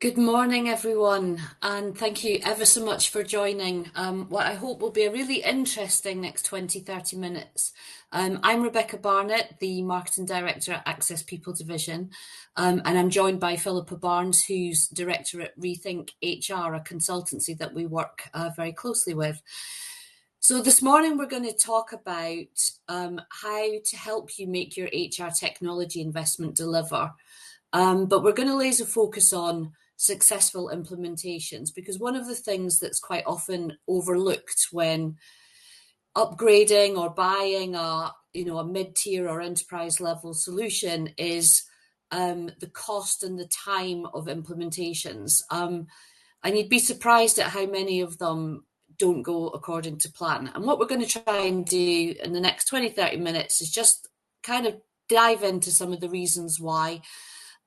Good morning, everyone, and thank you ever so much for joining what I hope will be a really interesting next 20-30 minutes. I'm Rebecca Barnett, the Marketing Director at Access People Division, and I'm joined by Philippa Barnes, who's Director at ReThink HR, a consultancy that we work very closely with. So this morning we're going to talk about how to help you make your HR technology investment deliver. But we're going to laser focus on successful implementations, because one of the things that's quite often overlooked when upgrading or buying a mid-tier or enterprise level solution is the cost and the time of implementations. And you'd be surprised at how many of them don't go according to plan. And what we're going to try and do in the next 20-30 minutes is just kind of dive into some of the reasons why,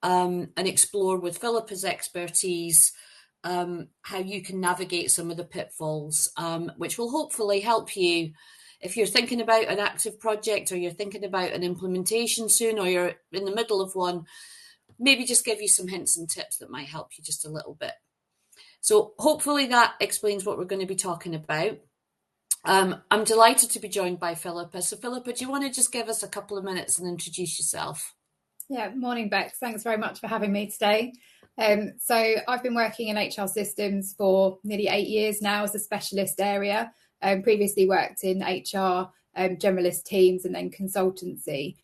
and explore with Philippa's expertise how you can navigate some of the pitfalls, which will hopefully help you if you're thinking about an active project, or you're thinking about an implementation soon, or you're in the middle of one. Maybe just give you some hints and tips that might help you just a little bit. So hopefully that explains what we're going to be talking about. I'm delighted to be joined by Philippa. So Philippa, do you want to just give us a couple of minutes and introduce yourself? Yeah, morning, Bex. Thanks very much for having me today. So I've been working in HR systems for nearly 8 years now as a specialist area. Previously worked in HR generalist teams and then consultancy.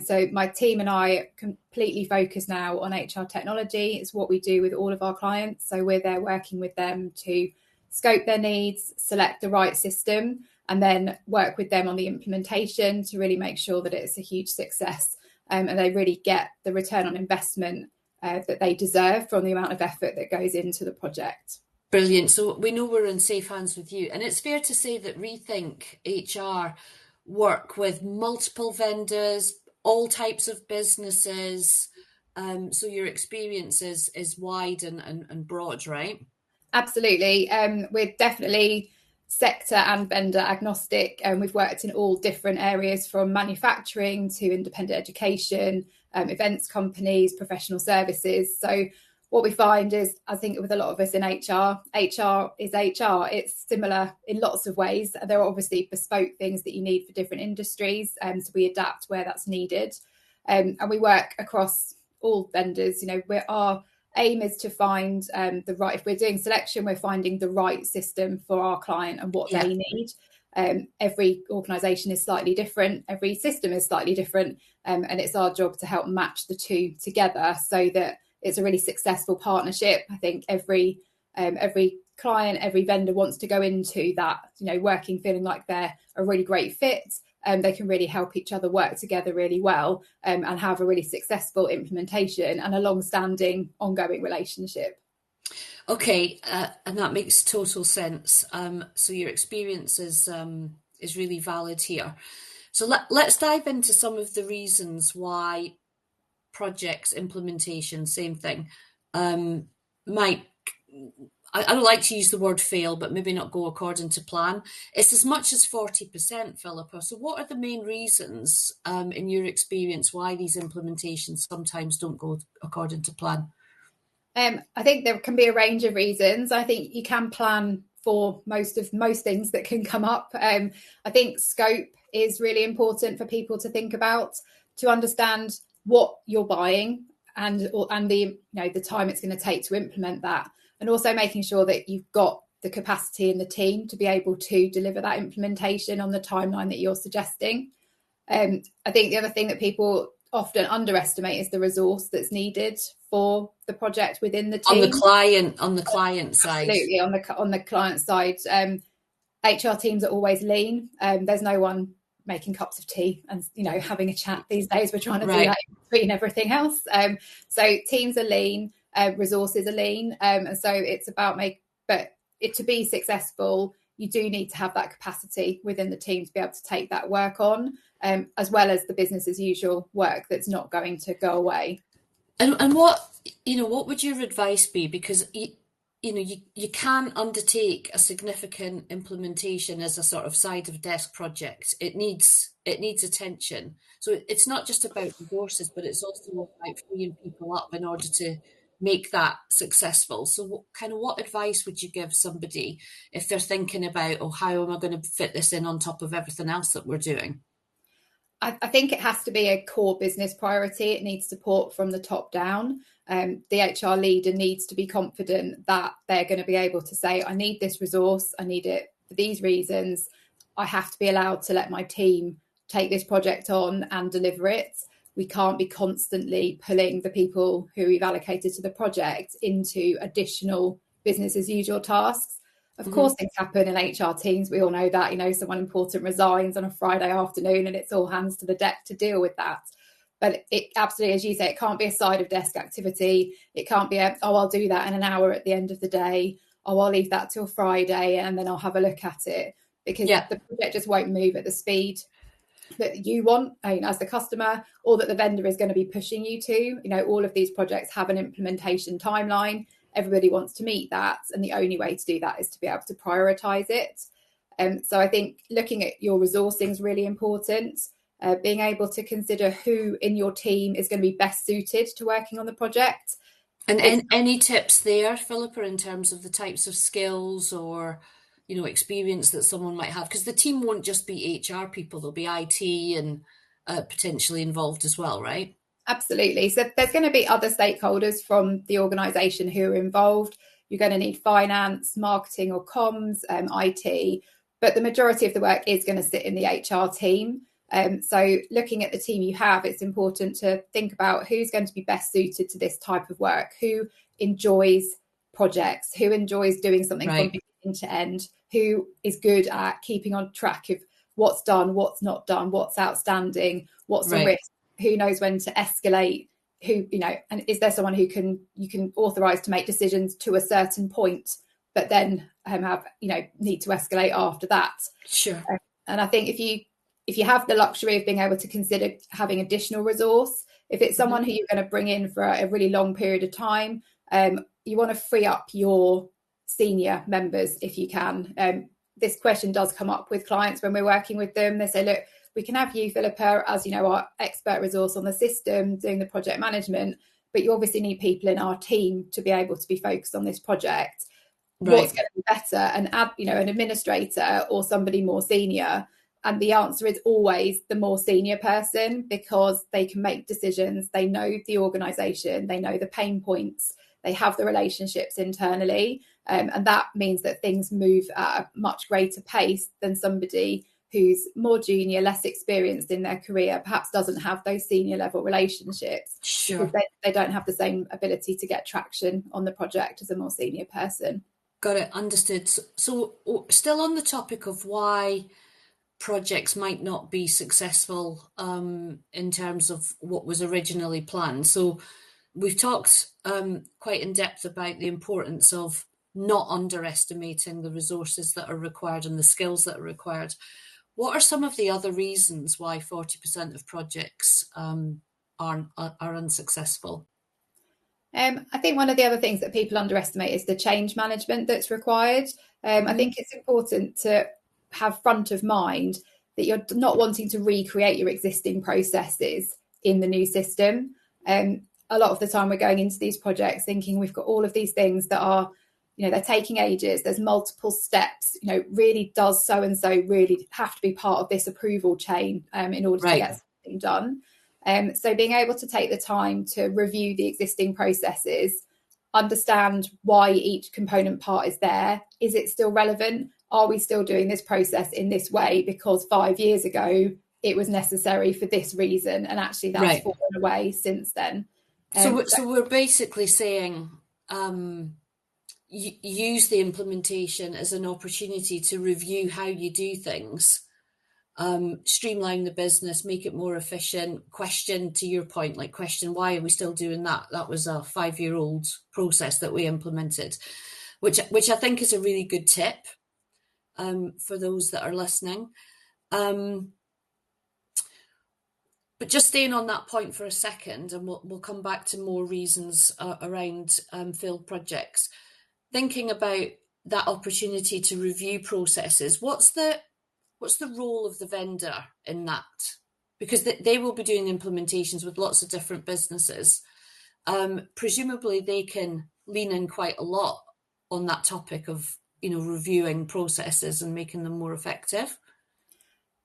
So my team and I completely focus now on HR technology. It's what we do with all of our clients. So we're there working with them to scope their needs, select the right system, and then work with them on the implementation to really make sure that it's a huge success. And they really get the return on investment that they deserve from the amount of effort that goes into the project. Brilliant. So we know we're in safe hands with you. And it's fair to say that ReThink HR work with multiple vendors, all types of businesses. So your experience is wide and broad, right? Absolutely. We're definitely sector and vendor agnostic, and we've worked in all different areas, from manufacturing to independent education, events companies, professional services. So what we find is, I think with a lot of us in HR is HR. It's similar in lots of ways. There are obviously bespoke things that you need for different industries, so we adapt where that's needed. And we work across all vendors. Our aim is to find if we're doing selection, we're finding the right system for our client and what they need. Every organisation is slightly different, every system is slightly different, and it's our job to help match the two together so that it's a really successful partnership. I think every client, every vendor wants to go into that, working, feeling like they're a really great fit. They can really help each other work together really well, and have a really successful implementation and a long-standing ongoing relationship. Okay, and that makes total sense. So your experience is really valid here. So let's dive into some of the reasons why projects, implementation, same thing, might, I don't like to use the word fail, but maybe not go according to plan. It's as much as 40%, Philippa. So what are the main reasons, in your experience, why these implementations sometimes don't go according to plan? I think there can be a range of reasons. I think you can plan for most things that can come up. I think scope is really important for people to think about, to understand what you're buying and the the time it's going to take to implement that, and also making sure that you've got the capacity in the team to be able to deliver that implementation on the timeline that you're suggesting. I think the other thing that people often underestimate is the resource that's needed for the project within the team. On the client side. Absolutely, on the client side. HR teams are always lean. There's no one making cups of tea and having a chat these days. We're trying to do that in between everything else. So teams are lean, resources are lean, and so it's about to be successful, you do need to have that capacity within the team to be able to take that work on, as well as the business as usual work that's not going to go away. And what would your advice be? Because you can undertake a significant implementation as a sort of side of desk project. It needs attention. So it's not just about resources, but it's also about freeing people up in order to make that successful. So what advice would you give somebody if they're thinking about, oh, how am I going to fit this in on top of everything else that we're doing? I think it has to be a core business priority. It needs support from the top down. The HR leader needs to be confident that they're going to be able to say, I need this resource, I need it for these reasons. I have to be allowed to let my team take this project on and deliver it. We can't be constantly pulling the people who we've allocated to the project into additional business as usual tasks. Of course, things happen in HR teams. We all know that, someone important resigns on a Friday afternoon and it's all hands to the deck to deal with that. But it absolutely, as you say, it can't be a side of desk activity. It can't be I'll do that in an hour at the end of the day. Oh, I'll leave that till Friday and then I'll have a look at it, because the project just won't move at the speed that you want, as the customer, or that the vendor is going to be pushing you to. All of these projects have an implementation timeline. Everybody wants to meet that, and the only way to do that is to be able to prioritize it. So I think looking at your resourcing is really important. Being able to consider who in your team is going to be best suited to working on the project. And any tips there, Philippa, in terms of the types of skills or experience that someone might have? Because the team won't just be HR people, there'll be IT and potentially involved as well, right? Absolutely. So there's going to be other stakeholders from the organisation who are involved. You're going to need finance, marketing or comms, IT, but the majority of the work is going to sit in the HR team. So looking at the team you have, it's important to think about who's going to be best suited to this type of work, who enjoys projects, who enjoys doing something from beginning to end, who is good at keeping on track of what's done, what's not done, what's outstanding, what's a risk, who knows when to escalate, who, and is there someone you can authorize to make decisions to a certain point, but then need to escalate after that. Sure. And I think if you have the luxury of being able to consider having additional resource, if it's someone who you're going to bring in for a really long period of time, you want to free up your senior members if you can. This question does come up with clients when we're working with them. They say, look, we can have you, Philippa, as our expert resource on the system doing the project management, but you obviously need people in our team to be able to be focused on this project. What's going to be better, and add, an administrator or somebody more senior? And the answer is always the more senior person, because they can make decisions. They know the organisation, they know the pain points, they have the relationships internally. And that means that things move at a much greater pace than somebody who's more junior, less experienced in their career, perhaps doesn't have those senior level relationships. Sure. Because they don't have the same ability to get traction on the project as a more senior person. Got it. Understood. So still on the topic of why projects might not be successful in terms of what was originally planned. So we've talked quite in depth about the importance of not underestimating the resources that are required and the skills that are required. What are some of the other reasons why 40% of projects are unsuccessful? I think one of the other things that people underestimate is the change management that's required. I think it's important to have front of mind that you're not wanting to recreate your existing processes in the new system. A lot of the time we're going into these projects thinking we've got all of these things that are, they're taking ages. There's multiple steps, really does so-and-so really have to be part of this approval chain in order to get something done. So being able to take the time to review the existing processes, understand why each component part is there. Is it still relevant? Are we still doing this process in this way because 5 years ago it was necessary for this reason, and actually that's fallen away since then? So we're basically saying use the implementation as an opportunity to review how you do things, streamline the business, make it more efficient, question, to your point, question why are we still doing that? That was a 5-year-old process that we implemented, which I think is a really good tip for those that are listening. But just staying on that point for a second, and we'll come back to more reasons around failed projects. Thinking about that opportunity to review processes, what's the role of the vendor in that? Because they will be doing implementations with lots of different businesses. presumably they can lean in quite a lot on that topic of, reviewing processes and making them more effective.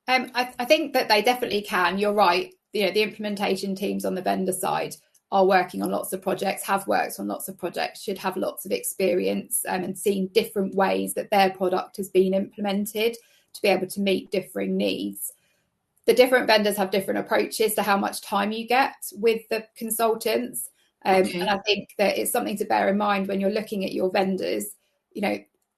I think that they definitely can. You're right. The implementation teams on the vendor side are working on lots of projects, have worked on lots of projects, should have lots of experience and seen different ways that their product has been implemented to be able to meet differing needs. The different vendors have different approaches to how much time you get with the consultants. Okay. And I think that it's something to bear in mind when you're looking at your vendors,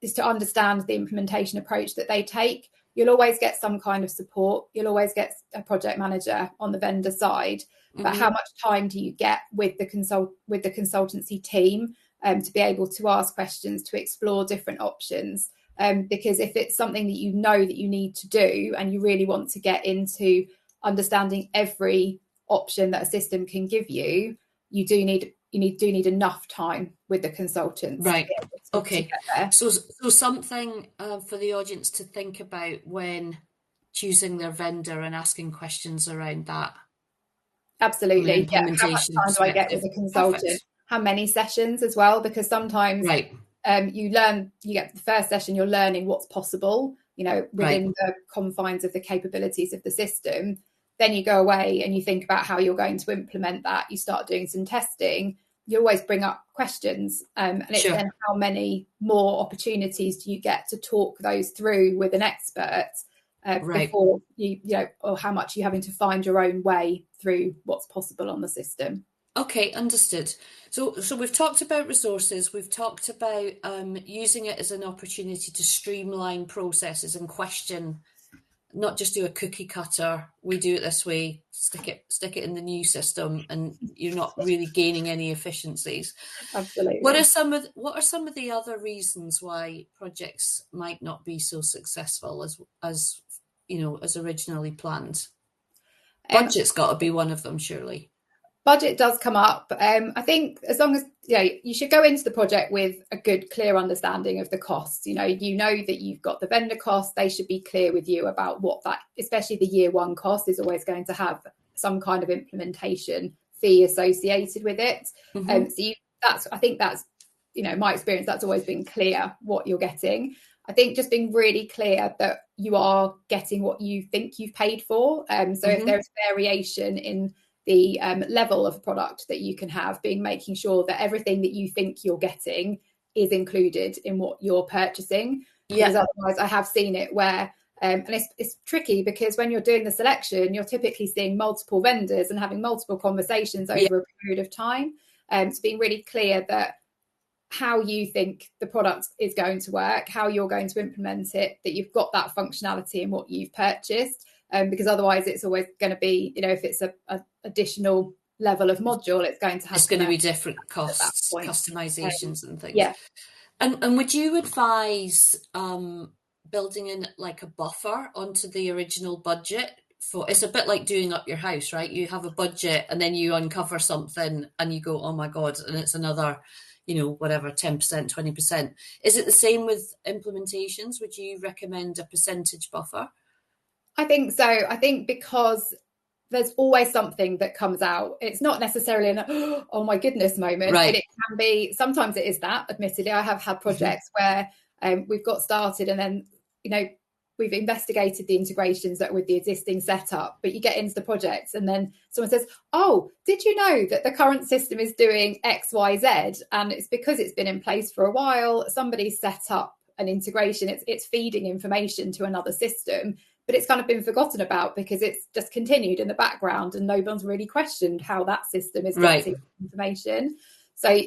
is to understand the implementation approach that they take. You'll always get some kind of support. You'll always get a project manager on the vendor side. But how much time do you get with the consultancy team to be able to ask questions, to explore different options? Because if it's something that you know that you need to do and you really want to get into understanding every option that a system can give you, you do need enough time with the consultants. Right. To get there. So something for the audience to think about when choosing their vendor and asking questions around that. Absolutely. Yeah. How much time do I get with a consultant? Perfect. How many sessions as well? Because sometimes you get the first session, you're learning what's possible, within the confines of the capabilities of the system. Then you go away and you think about how you're going to implement that. You start doing some testing. You always bring up questions. And it's then how many more opportunities do you get to talk those through with an expert before or how much you're having to find your own way through what's possible on the system. Okay, understood. So we've talked about resources. We've talked about using it as an opportunity to streamline processes and question, not just do a cookie cutter. We do it this way. Stick it in the new system, and you're not really gaining any efficiencies. Absolutely. What are some of the other reasons why projects might not be so successful as originally planned? Budget's got to be one of them, surely. Budget does come up. I think as long as you should go into the project with a good, clear understanding of the costs. You know that you've got the vendor costs. They should be clear with you about what that, especially the year one cost, is always going to have some kind of implementation fee associated with it. I think that's my experience. That's always been clear what you're getting. I think just being really clear that you are getting what you think you've paid for. If there's variation in the level of product that you can have, making sure that everything that you think you're getting is included in what you're purchasing. Because otherwise, I have seen it where, and it's tricky because when you're doing the selection, you're typically seeing multiple vendors and having multiple conversations over a period of time. So being really clear that how you think the product is going to work, how you're going to implement it, that you've got that functionality in what you've purchased. Because otherwise it's always going to be, if it's a additional level of module, it's going to be different costs, customizations and things. Yeah. And would you advise building in like a buffer onto the original budget? It's a bit like doing up your house, right? You have a budget and then you uncover something and you go, oh my God, and it's another, whatever, 10%, 20%. Is it the same with implementations? Would you recommend a percentage buffer? I think so. I think because there's always something that comes out. It's not necessarily an oh my goodness moment. Right. It can be, sometimes it is that, admittedly. I have had projects where we've got started and then, we've investigated the integrations that are with the existing setup, but you get into the project and then someone says, oh, did you know that the current system is doing X, Y, Z? And it's because it's been in place for a while. Somebody's set up an integration. It's feeding information to another system, but it's kind of been forgotten about because it's just continued in the background and no one's really questioned how that system is getting information. So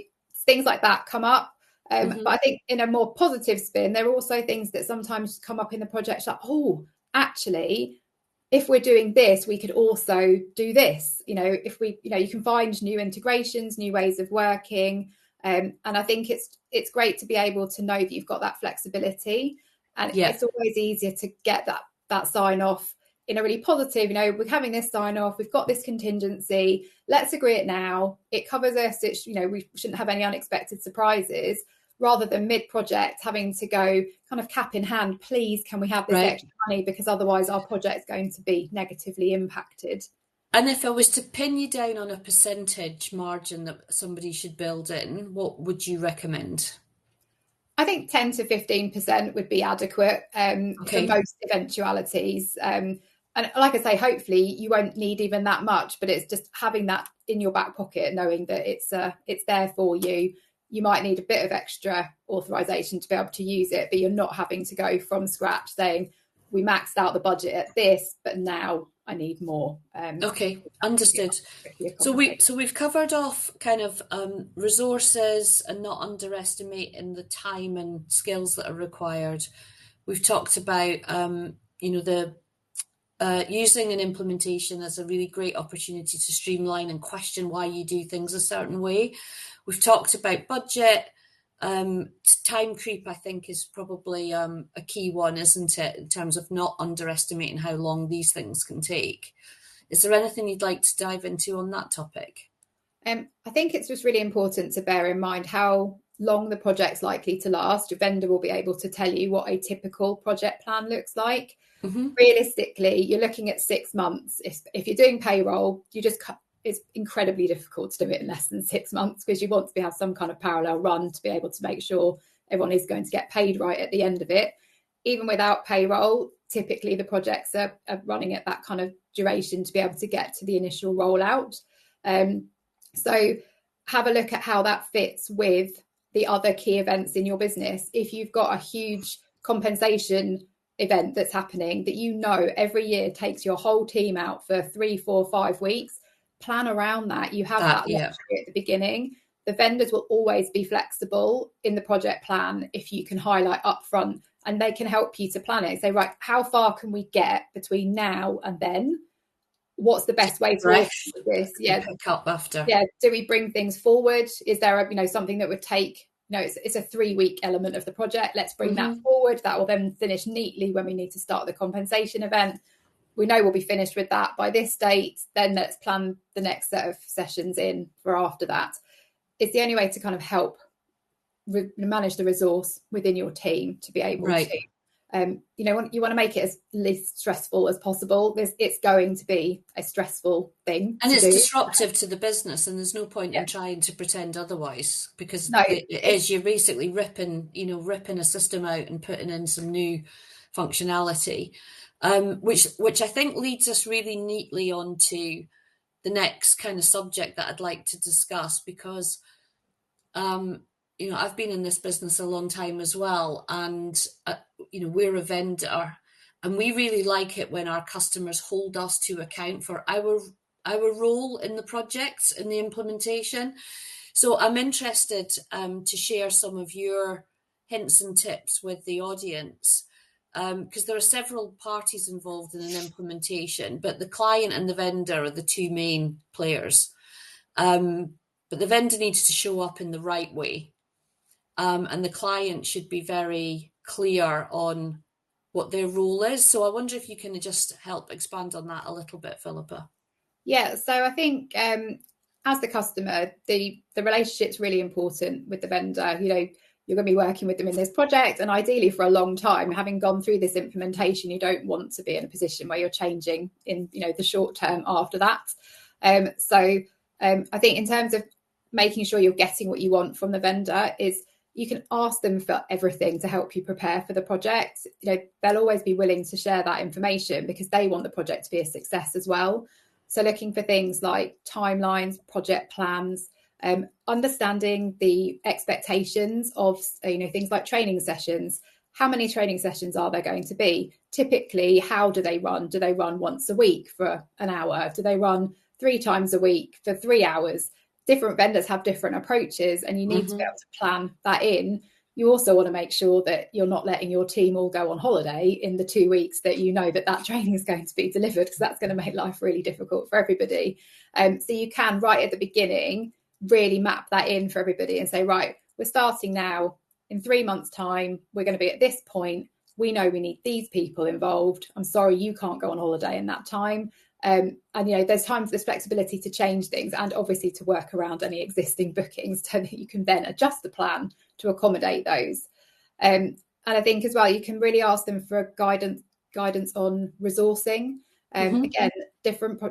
things like that come up. But I think in a more positive spin, there are also things that sometimes come up in the project like, oh, actually, if we're doing this, we could also do this. If we, you can find new integrations, new ways of working. And I think it's great to be able to know that you've got that flexibility. And it's always easier to get that sign off in a really positive, we're having this sign off, we've got this contingency, let's agree it now. It covers us. We shouldn't have any unexpected surprises, rather than mid-project having to go kind of cap in hand, please, can we have this extra money? Because otherwise our project's going to be negatively impacted. And if I was to pin you down on a percentage margin that somebody should build in, what would you recommend? I think 10 to 15% would be adequate for Okay. most eventualities. And like I say, hopefully you won't need even that much, but it's just having that in your back pocket, knowing that it's there for you. You might need a bit of extra authorization to be able to use it, but you're not having to go from scratch saying, we maxed out the budget at this, but now I need more. Okay, understood. So we've covered off kind of resources and not underestimating the time and skills that are required. We've talked about the using an implementation as a really great opportunity to streamline and question why you do things a certain way. We've talked about budget. Time creep, I think, is probably a key one, isn't it, in terms of not underestimating how long these things can take. Is there anything you'd like to dive into on that topic? I think it's just really important to bear in mind how long the project's likely to last. Your vendor will be able to tell you what a typical project plan looks like. Mm-hmm. Realistically, you're looking at 6 months. If you're doing payroll, it's incredibly difficult to do it in less than 6 months, because you want to have some kind of parallel run to be able to make sure everyone is going to get paid right at the end of it. Even without payroll, typically the projects are running at that kind of duration to be able to get to the initial rollout. So have a look at how that fits with the other key events in your business. If you've got a huge compensation event that's happening that every year takes your whole team out for 3, 4, 5 weeks, plan around that. You have that luxury at the beginning. The vendors will always be flexible in the project plan if you can highlight upfront, and they can help you to plan it. Say, right, how far can we get between now and then? What's the best way to organize this? Yeah, pick up after. Yeah, do we bring things forward? Is there something that would take, it's a 3-week element of the project. Let's bring that forward. That will then finish neatly when we need to start the compensation event. We know we'll be finished with that by this date. Then let's plan the next set of sessions in for after that. It's the only way to kind of help manage the resource within your team to be able to. You want to make it as least stressful as possible. It's going to be a stressful thing, and it's disruptive to the business, and there's no point in trying to pretend otherwise, because you're basically ripping a system out and putting in some new functionality, which I think leads us really neatly onto the next kind of subject that I'd like to discuss, because I've been in this business a long time as well, and we're a vendor, and we really like it when our customers hold us to account for our role in the projects, in the implementation. So I'm interested to share some of your hints and tips with the audience, because there are several parties involved in an implementation, but the client and the vendor are the two main players. But the vendor needs to show up in the right way. And the client should be very clear on what their role is. So I wonder if you can just help expand on that a little bit, Philippa. Yeah, so I think as the customer, the relationship's really important with the vendor. You're going to be working with them in this project, and ideally for a long time. Having gone through this implementation, you don't want to be in a position where you're changing in the short term after that. So I think in terms of making sure you're getting what you want from the vendor, is you can ask them for everything to help you prepare for the project. They'll always be willing to share that information because they want the project to be a success as well. So looking for things like timelines, project plans, understanding the expectations of things like training sessions. How many training sessions are there going to be? Typically, how do they run? Do they run once a week for an hour? Do they run 3 times a week for 3 hours? Different vendors have different approaches, and you need to be able to plan that in. You also want to make sure that you're not letting your team all go on holiday in the 2 weeks that that training is going to be delivered, because that's going to make life really difficult for everybody. So you can, right at the beginning, really map that in for everybody and say, right, we're starting now. In 3 months' time, we're going to be at this point. We know we need these people involved. I'm sorry, you can't go on holiday in that time. And there's flexibility to change things, and obviously to work around any existing bookings so that you can then adjust the plan to accommodate those. And I think as well, you can really ask them for guidance on resourcing. Again,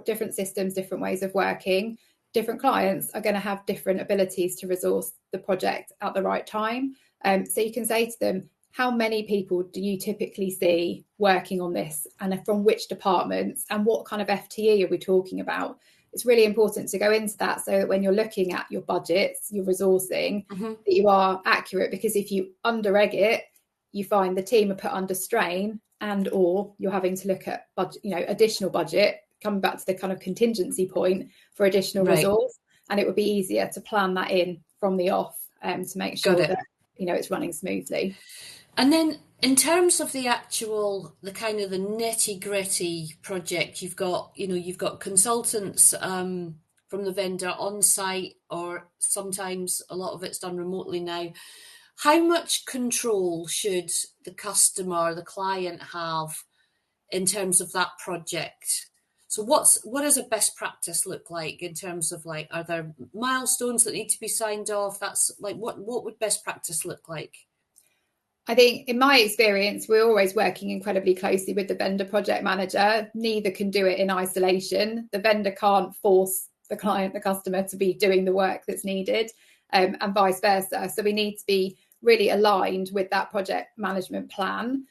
different systems, different ways of working. Different clients are going to have different abilities to resource the project at the right time. So you can say to them, how many people do you typically see working on this, and from which departments, and what kind of FTE are we talking about? It's really important to go into that so that when you're looking at your budgets, your resourcing, that you are accurate, because if you under-egg it, you find the team are put under strain, and or you're having to look at budget, additional budget, coming back to the kind of contingency point for additional resource. And it would be easier to plan that in from the off to make sure that it's running smoothly. And then in terms of the kind of the nitty gritty project, you've got consultants from the vendor on site, or sometimes a lot of it's done remotely now. How much control should the customer, the client, have in terms of that project? So what does a best practice look like in terms of, like, are there milestones that need to be signed off? That's like, what would best practice look like? I think in my experience, we're always working incredibly closely with the vendor project manager. Neither can do it in isolation. The vendor can't force the client, the customer, to be doing the work that's needed, and vice versa. So we need to be really aligned with that project management plan.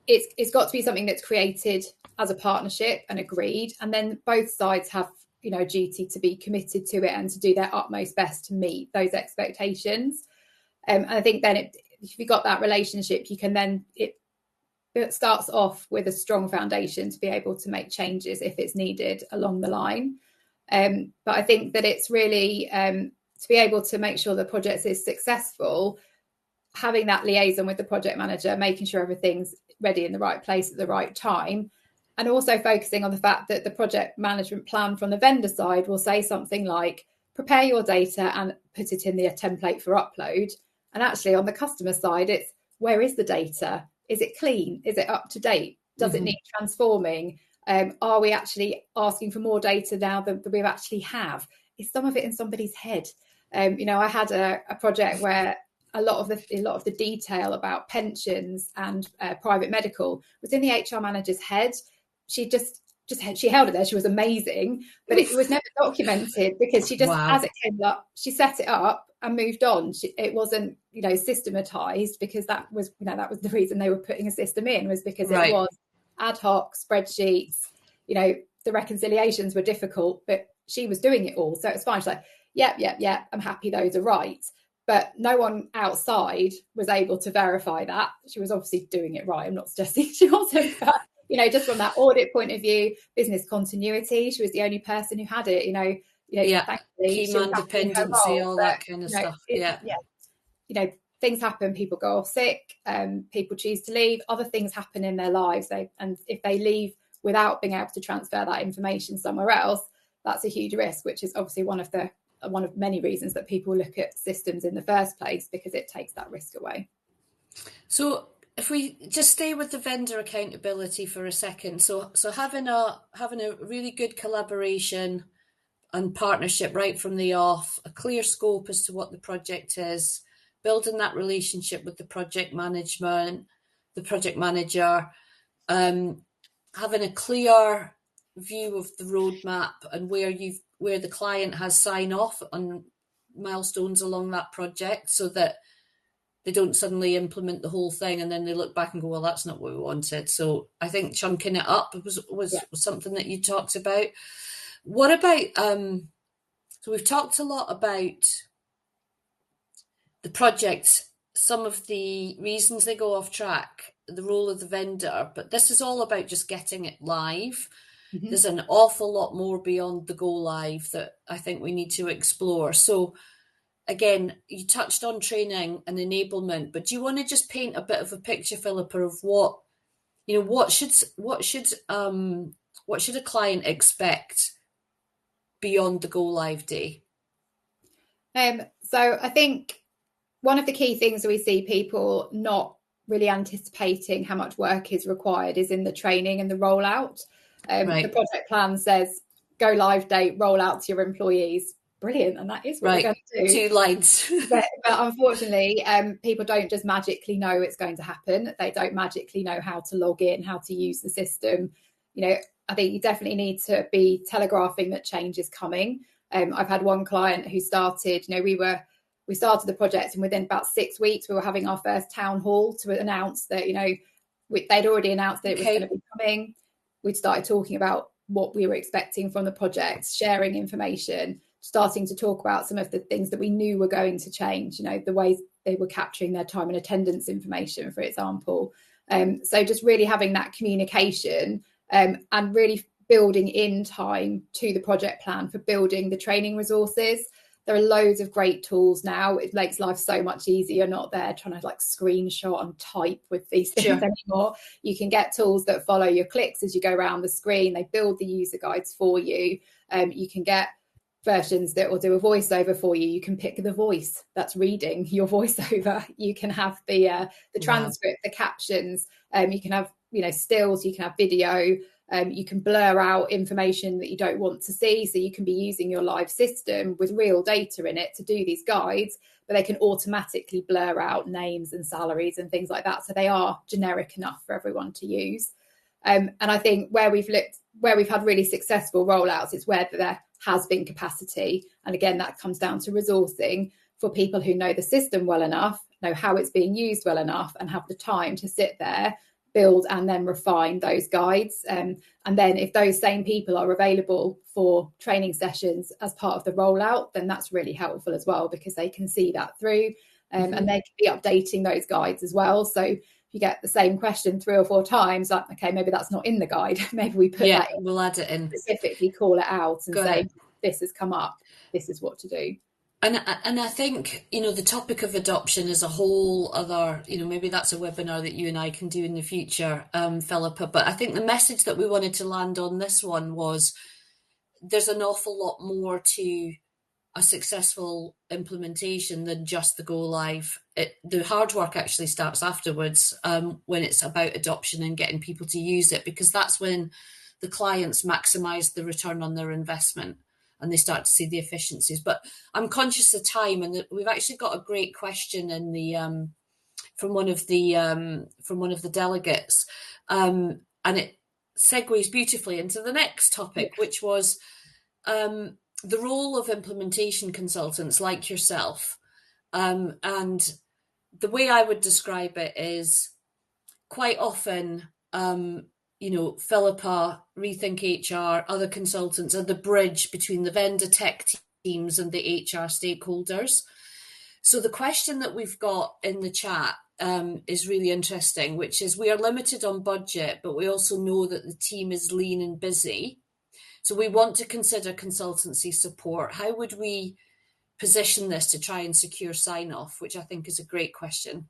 It's got to be something that's created as a partnership and agreed, and then both sides have a duty to be committed to it and to do their utmost best to meet those expectations. And I think then if you've got that relationship, you can then it starts off with a strong foundation to be able to make changes if it's needed along the line. But I think that it's really to be able to make sure the project is successful, having that liaison with the project manager, making sure everything's ready in the right place at the right time, and also focusing on the fact that the project management plan from the vendor side will say something like, prepare your data and put it in the template for upload. And actually on the customer side, it's, where is the data? Is it clean? Is it up to date? Does it need transforming? Are we actually asking for more data now than we actually have? Is some of it in somebody's head? I had a project where a lot of the detail about pensions and private medical was in the HR manager's head. She held it there. She was amazing, but it was never documented because she just, as it came up, she set it up and moved on. It wasn't, systematized, because that was the reason they were putting a system in, was because it was ad hoc spreadsheets. The reconciliations were difficult, but she was doing it all, so it's fine. She's like, yep, I'm happy those are right. But no one outside was able to verify that. She was obviously doing it right. I'm not suggesting she wasn't, but just from that audit point of view, business continuity, she was the only person who had it. Key man dependency, all that kind of stuff. Things happen. People go off sick. People choose to leave. Other things happen in their lives. And if they leave without being able to transfer that information somewhere else, that's a huge risk, which is obviously one of many reasons that people look at systems in the first place, because it takes that risk away. So if we just stay with the vendor accountability for a second, so having a really good collaboration and partnership right from the off, a clear scope as to what the project is, building that relationship with the project manager, having a clear view of the roadmap and where the client has sign off on milestones along that project, so that they don't suddenly implement the whole thing and then they look back and go, well, that's not what we wanted. So I think chunking it up was something that you talked about. What about, so we've talked a lot about the project, some of the reasons they go off track, the role of the vendor, but this is all about just getting it live. There's an awful lot more beyond the go live that I think we need to explore. So again, you touched on training and enablement, but do you want to just paint a bit of a picture, Philippa, of what should a client expect beyond the go live day? So I think one of the key things we see people not really anticipating how much work is required is in the training and the rollout. The project plan says go live date, roll out to your employees. Brilliant, and that is what we're going to do. 2 lines. but unfortunately, people don't just magically know it's going to happen. They don't magically know how to log in, how to use the system. A I think you definitely need to be telegraphing that change is coming. I've had one client who started, we started the project, and within about 6 weeks we were having our first town hall to announce that, they'd already announced that it was going to be coming. We'd started talking about what we were expecting from the project, sharing information, starting to talk about some of the things that we knew were going to change, the ways they were capturing their time and attendance information, for example. So just really having that communication, and really building in time to the project plan for building the training resources. There are loads of great tools now. It makes life so much easier. You're not there trying to screenshot and type with these things anymore. You can get tools that follow your clicks as you go around the screen. They build the user guides for you. You can get versions that will do a voiceover for you. You can pick the voice that's reading your voiceover. You can have the transcript, the captions. You can have stills. You can have video. You can blur out information that you don't want to see. So you can be using your live system with real data in it to do these guides, but they can automatically blur out names and salaries and things like that. So they are generic enough for everyone to use. And I think where we've had really successful rollouts, it's where there has been capacity. And again, that comes down to resourcing for people who know the system well enough, know how it's being used well enough, and have the time to sit there, build and then refine those guides. And then if those same people are available for training sessions as part of the rollout, then that's really helpful as well, because they can see that through, and they can be updating those guides as well. So if you get the same question 3 or 4 times, okay, maybe that's not in the guide. Maybe we put that in, we'll add it in, specifically call it out and say, this has come up, this is what to do. And I think, the topic of adoption is a whole other, maybe that's a webinar that you and I can do in the future, Philippa. But I think the message that we wanted to land on this one was there's an awful lot more to a successful implementation than just the go live. The hard work actually starts afterwards, when it's about adoption and getting people to use it, because that's when the clients maximize the return on their investment and they start to see the efficiencies. But I'm conscious of time, and we've actually got a great question in the from one of the delegates, and it segues beautifully into the next topic, which was the role of implementation consultants like yourself. And the way I would describe it is quite often, Philippa, ReThink HR, other consultants are the bridge between the vendor tech teams and the HR stakeholders. So the question that we've got in the chat is really interesting, which is, we are limited on budget, but we also know that the team is lean and busy. So we want to consider consultancy support. How would we position this to try and secure sign-off, which I think is a great question.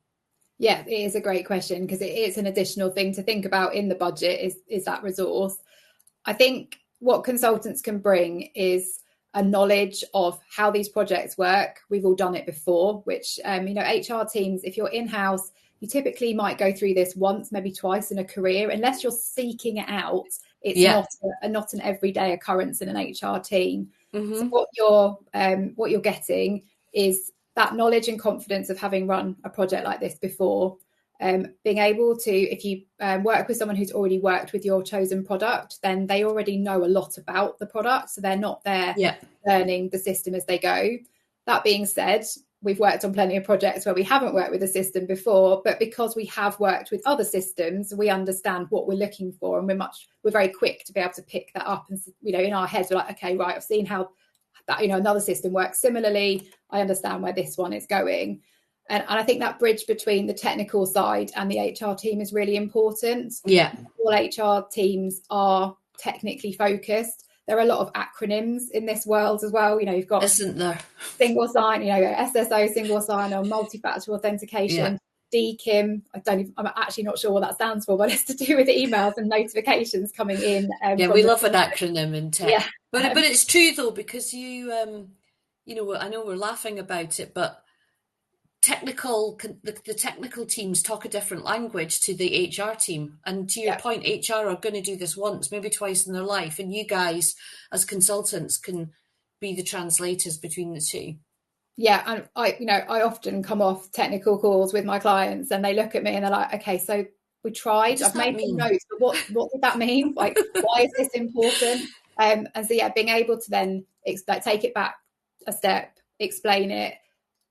Yeah, it is a great question, because it is an additional thing to think about in the budget, is that resource. I think what consultants can bring is a knowledge of how these projects work. We've all done it before, which, HR teams, if you're in-house, you typically might go through this once, maybe twice in a career, unless you're seeking it out. It's not an everyday occurrence in an HR team. So what you're getting is that knowledge and confidence of having run a project like this before, being able to, if you work with someone who's already worked with your chosen product, then they already know a lot about the product, so they're not there learning the system as they go. That being said, we've worked on plenty of projects where we haven't worked with a system before, but because we have worked with other systems, we understand what we're looking for, and we're very quick to be able to pick that up. And in our heads, we're like, okay, right, I've seen how that another system works similarly. I understand where this one is going. And I think that bridge between the technical side and the HR team is really important. Yeah. All HR teams are technically focused. There are a lot of acronyms in this world as well. You've got, isn't there, single sign, SSO, single sign, or multi-factor authentication, DKIM. I'm actually not sure what that stands for, but it's to do with emails and notifications coming in. We love an acronym in tech. Yeah. But it's true though, because I know we're laughing about it, but the technical teams talk a different language to the HR team. And to your point, HR are going to do this once, maybe twice in their life, and you guys as consultants can be the translators between the two. Yeah, and I often come off technical calls with my clients, and they look at me and they're like, okay, so we tried. What does I've that made some mean? notes, but what did that mean? Like, why is this important? And so, yeah, being able to then take it back a step, explain it,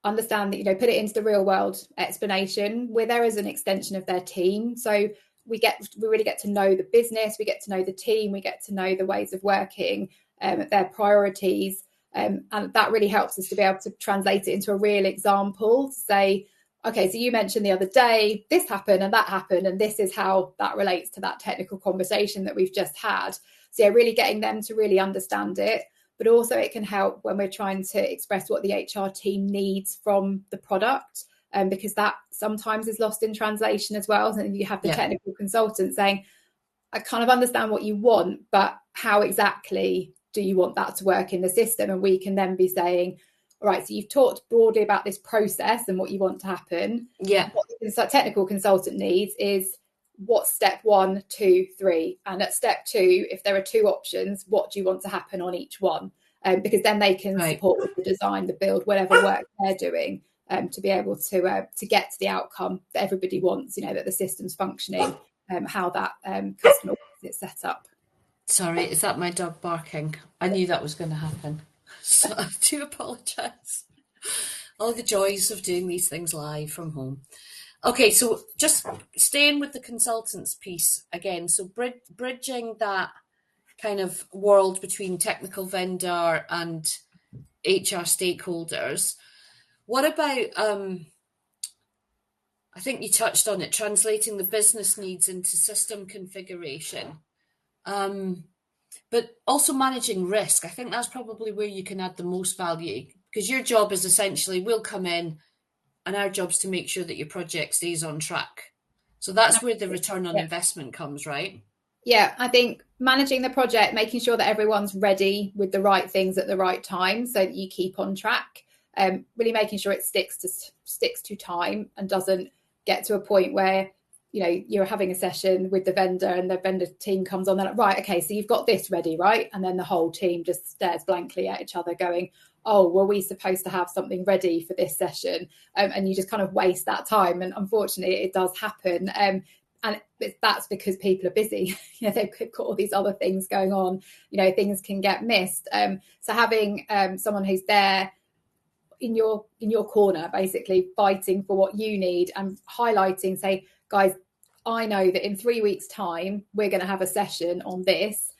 understand that, you know, put it into the real world explanation. We're there as an extension of their team. So we really get to know the business, we get to know the team, we get to know the ways of working, their priorities. And that really helps us to be able to translate it into a real example, to say, okay, so you mentioned the other day, this happened and that happened, and this is how that relates to that technical conversation that we've just had. So yeah, really getting them to really understand it. But also it can help when we're trying to express what the HR team needs from the product, because that sometimes is lost in translation as well. And you have the technical consultant saying, I kind of understand what you want, but how exactly do you want that to work in the system? And we can then be saying, all right, so you've talked broadly about this process and what you want to happen. Yeah. What the technical consultant needs is what's step 1, 2, 3. And at step 2, if there are 2 options, what do you want to happen on each one? Because then they can support with the design, the build, whatever work they're doing, to be able to get to the outcome that everybody wants, you know, that the system's functioning, how that customer is set up. Sorry, is that my dog barking? I knew that was going to happen. So I do apologise. All the joys of doing these things live from home. Okay, so just staying with the consultants piece again. So bridging that kind of world between technical vendor and HR stakeholders. What about, I think you touched on it, translating the business needs into system configuration. But also managing risk. I think that's probably where you can add the most value, because your job is essentially, we'll come in and our job's to make sure that your project stays on track. So that's where the return on investment comes, right? Yeah, I think managing the project, making sure that everyone's ready with the right things at the right time so that you keep on track. Really making sure it sticks to time and doesn't get to a point where, you know, you're having a session with the vendor and the vendor team comes on, they're like, right, okay, so you've got this ready, right? And then the whole team just stares blankly at each other going, oh, were we supposed to have something ready for this session? And you just kind of waste that time. And unfortunately, it does happen. And that's because people are busy. You know, they've got all these other things going on. You know, things can get missed. So having someone who's there in your corner, basically fighting for what you need and highlighting, say, guys, I know that in 3 weeks' time we're going to have a session on this.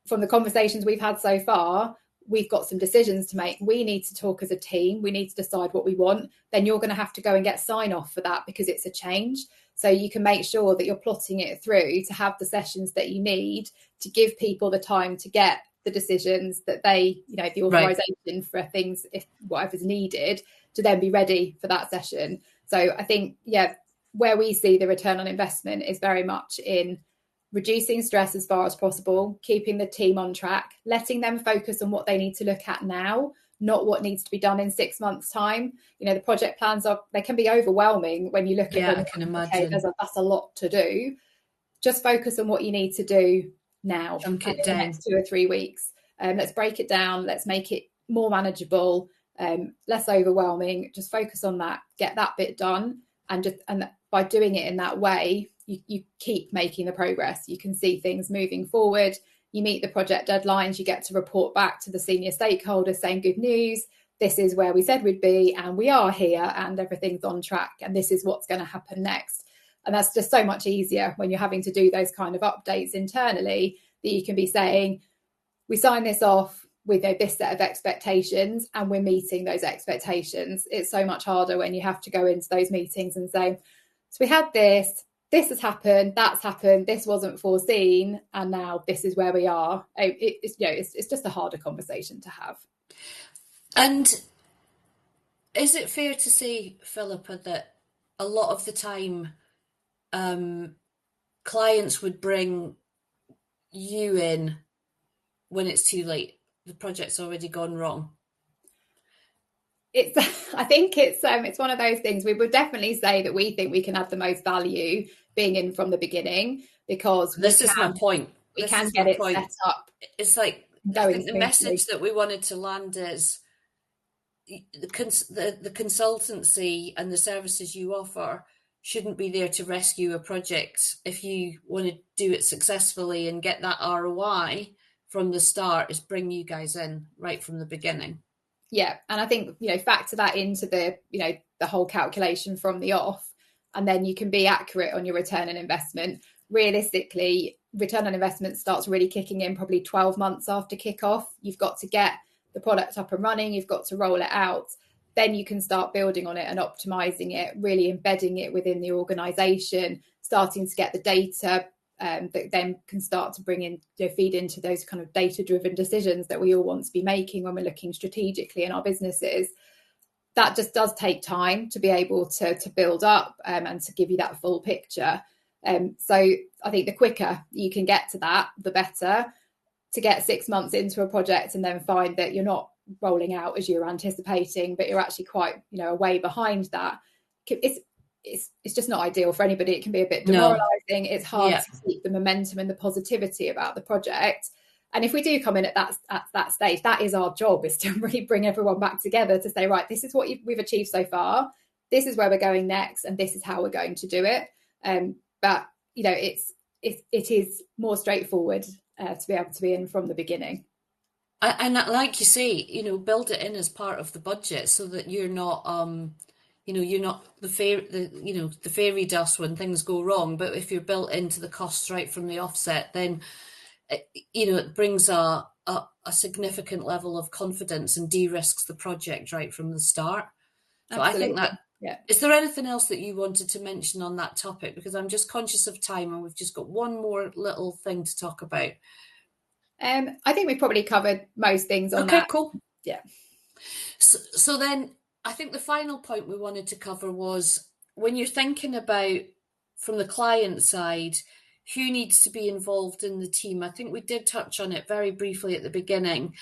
From the conversations we've had so far, we've got some decisions to make. We need to talk as a team. We need to decide what we want. Then you're going to have to go and get sign off for that because it's a change. So you can make sure that you're plotting it through to have the sessions that you need to give people the time to get the decisions that they, you know, the authorization for things, if whatever's needed, to then be ready for that session. So I think, yeah, where we see the return on investment is very much in reducing stress as far as possible, keeping the team on track, letting them focus on what they need to look at now, not what needs to be done in 6 months' time. You know, the project plans they can be overwhelming when you look at them. I can imagine. Okay, that's a lot to do. Just focus on what you need to do now. Chunk it down. The next 2 or 3 weeks. Let's break it down. Let's make it more manageable, less overwhelming. Just focus on that. Get that bit done, and by doing it in that way, you keep making the progress. You can see things moving forward. You meet the project deadlines. You get to report back to the senior stakeholders saying, good news, this is where we said we'd be, and we are here, and everything's on track, and this is what's going to happen next. And that's just so much easier when you're having to do those kind of updates internally, that you can be saying, we sign this off with this set of expectations and we're meeting those expectations. It's so much harder when you have to go into those meetings and say, so we had this has happened, that's happened, this wasn't foreseen, and now this is where we are. It's just a harder conversation to have. And is it fair to say, Philippa, that a lot of the time clients would bring you in when it's too late, the project's already gone wrong? I think it's one of those things. We would definitely say that we think we can add the most value being in from the beginning, because this is my point. We can get it set up. It's like, I think the message that we wanted to land is the consultancy and the services you offer shouldn't be there to rescue a project. If you want to do it successfully and get that ROI from the start, is bring you guys in right from the beginning. Yeah, and I think, factor that into the whole calculation from the off, and then you can be accurate on your return on investment. Realistically, return on investment starts really kicking in probably 12 months after kickoff. You've got to get the product up and running, you've got to roll it out. Then you can start building on it and optimizing it, really embedding it within the organization, starting to get the data that then can start to bring in, feed into those kind of data-driven decisions that we all want to be making when we're looking strategically in our businesses. That just does take time to be able to build up and to give you that full picture. So I think the quicker you can get to that, the better. To get 6 months into a project and then find that you're not rolling out as you're anticipating, but you're actually quite, a way behind that, it's just not ideal for anybody. It can be a bit demoralizing. It's hard to keep the momentum and the positivity about the project. And if we do come in at that stage, that is our job, is to really bring everyone back together to say, right, this is what we've achieved so far. This is where we're going next, and this is how we're going to do it. But it is more straightforward to be able to be in from the beginning. And like you say, build it in as part of the budget so that you're not, you're not the fairy dust when things go wrong. But if you're built into the costs right from the offset, then it brings a significant level of confidence and de-risks the project right from the start. So absolutely. I think that. Yeah. Is there anything else that you wanted to mention on that topic? Because I'm just conscious of time and we've just got one more little thing to talk about. I think we've probably covered most things on that. Okay, cool. Yeah. So then I think the final point we wanted to cover was, when you're thinking about from the client side, who needs to be involved in the team? I think we did touch on it very briefly at the beginning.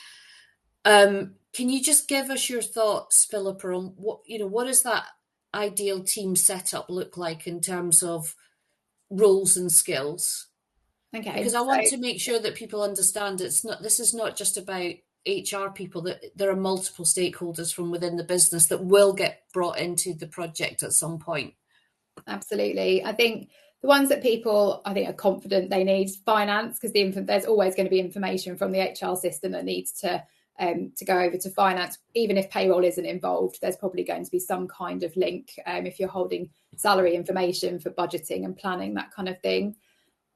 Can you just give us your thoughts, Philippa, on what does that ideal team setup look like in terms of roles and skills? Okay. Because I want to make sure that people understand this is not just about HR people, that there are multiple stakeholders from within the business that will get brought into the project at some point. Absolutely. I think the ones that people, are confident they need, finance, because there's always going to be information from the HR system that needs to go over to finance. Even if payroll isn't involved, there's probably going to be some kind of link if you're holding salary information for budgeting and planning, that kind of thing.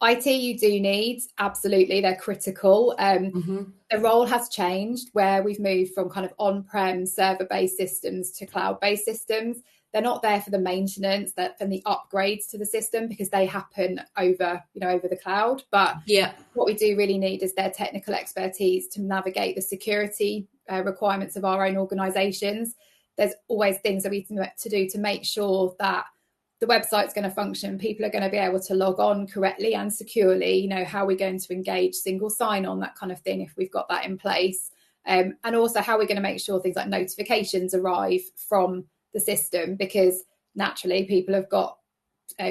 IT you do need, absolutely, they're critical. The role has changed where we've moved from kind of on-prem server-based systems to cloud-based systems. They're not there for the maintenance, and the upgrades to the system, because they happen over the cloud. But what we do really need is their technical expertise to navigate the security requirements of our own organisations. There's always things that we need to do to make sure that the website's going to function, people are going to be able to log on correctly and securely. How are we going to engage single sign-on, that kind of thing, if we've got that in place. And also how we're going to make sure things like notifications arrive from the system, because naturally people have got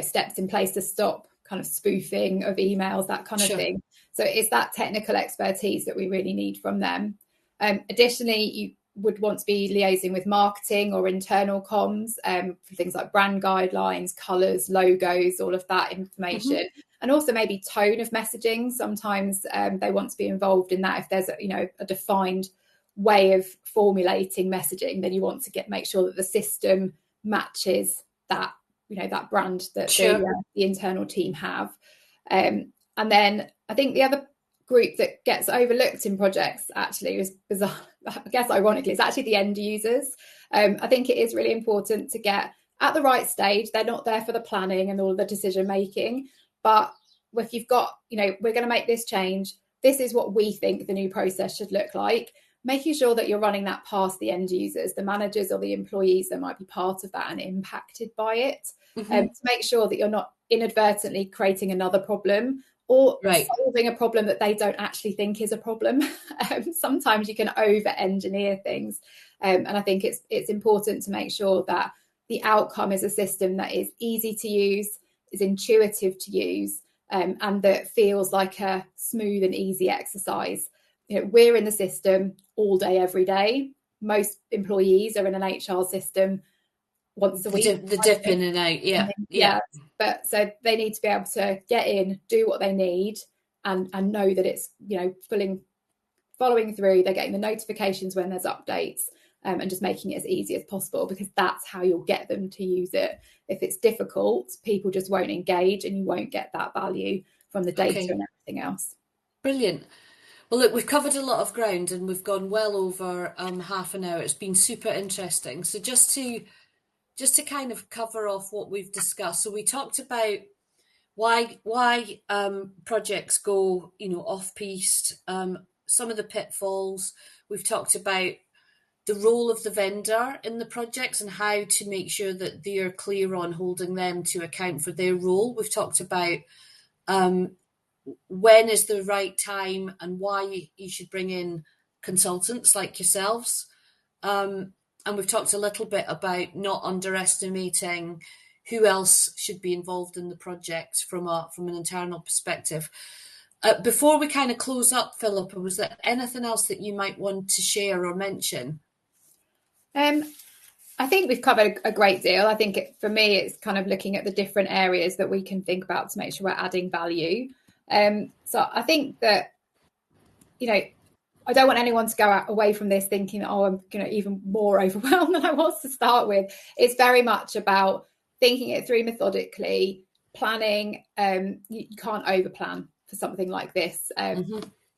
steps in place to stop kind of spoofing of emails, that kind of thing. So it's that technical expertise that we really need from them. Additionally, you would want to be liaising with marketing or internal comms for things like brand guidelines, colours, logos, all of that information. And also maybe tone of messaging. Sometimes they want to be involved in that. If there's a defined way of formulating messaging, then you want to make sure that the system matches that that brand that the internal team have. And then I think the other group that gets overlooked in projects actually is bizarre. I guess ironically, it's actually the end users. I think it is really important to get at the right stage. They're not there for the planning and all of the decision making, but if you've got, we're going to make this change, this is what we think the new process should look like, making sure that you're running that past the end users, the managers or the employees that might be part of that and impacted by it, to make sure that you're not inadvertently creating another problem or solving a problem that they don't actually think is a problem. Sometimes you can over-engineer things. And I think it's important to make sure that the outcome is a system that is easy to use, is intuitive to use, and that feels like a smooth and easy exercise. We're in the system all day, every day. Most employees are in an HR system once a week. The dip in and out, yeah. But so they need to be able to get in, do what they need, and know that it's, you know, following through. They're getting the notifications when there's updates, and just making it as easy as possible, because that's how you'll get them to use it. If it's difficult, people just won't engage, and you won't get that value from the data and everything else. Brilliant. Well, look, we've covered a lot of ground and we've gone well over half an hour. It's been super interesting. So just to kind of cover off what we've discussed. So we talked about why projects go, you know, off piste, some of the pitfalls. We've talked about the role of the vendor in the projects and how to make sure that they're clear on holding them to account for their role. We've talked about when is the right time and why you should bring in consultants like yourselves. And we've talked a little bit about not underestimating who else should be involved in the project from an internal perspective. Before we kind of close up, Philippa, was there anything else that you might want to share or mention? I think we've covered a great deal. I think for me, it's kind of looking at the different areas that we can think about to make sure we're adding value. So I think that, you know, I don't want anyone to go away from this thinking, oh, I'm even more overwhelmed than I was to start with. It's very much about thinking it through methodically, planning. You can't overplan for something like this.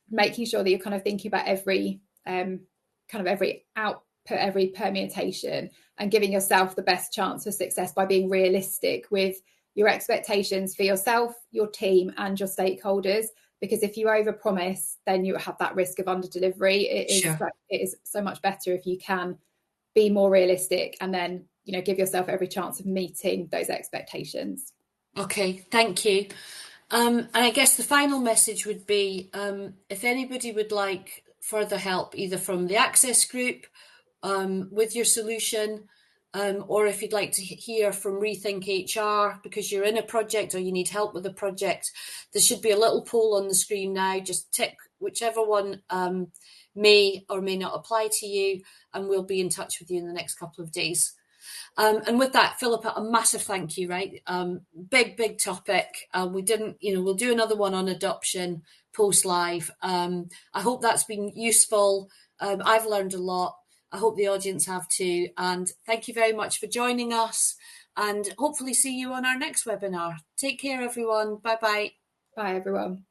Making sure that you're kind of thinking about every output, every permutation, and giving yourself the best chance for success by being realistic with your expectations for yourself, your team, and your stakeholders. Because if you overpromise, then you have that risk of underdelivery. It is so much better if you can be more realistic and then, you know, give yourself every chance of meeting those expectations. Okay, thank you. And I guess the final message would be, if anybody would like further help, either from the Access Group with your solution, or if you'd like to hear from ReThink HR because you're in a project or you need help with a project, there should be a little poll on the screen now. Just tick whichever one may or may not apply to you, and we'll be in touch with you in the next couple of days. And with that, Philippa, a massive thank you, right? Big topic. We didn't, you know, we'll do another one on adoption post live. I hope that's been useful. I've learned a lot. I hope the audience have too. And thank you very much for joining us, and hopefully see you on our next webinar. Take care, everyone. Bye-bye. Bye, everyone.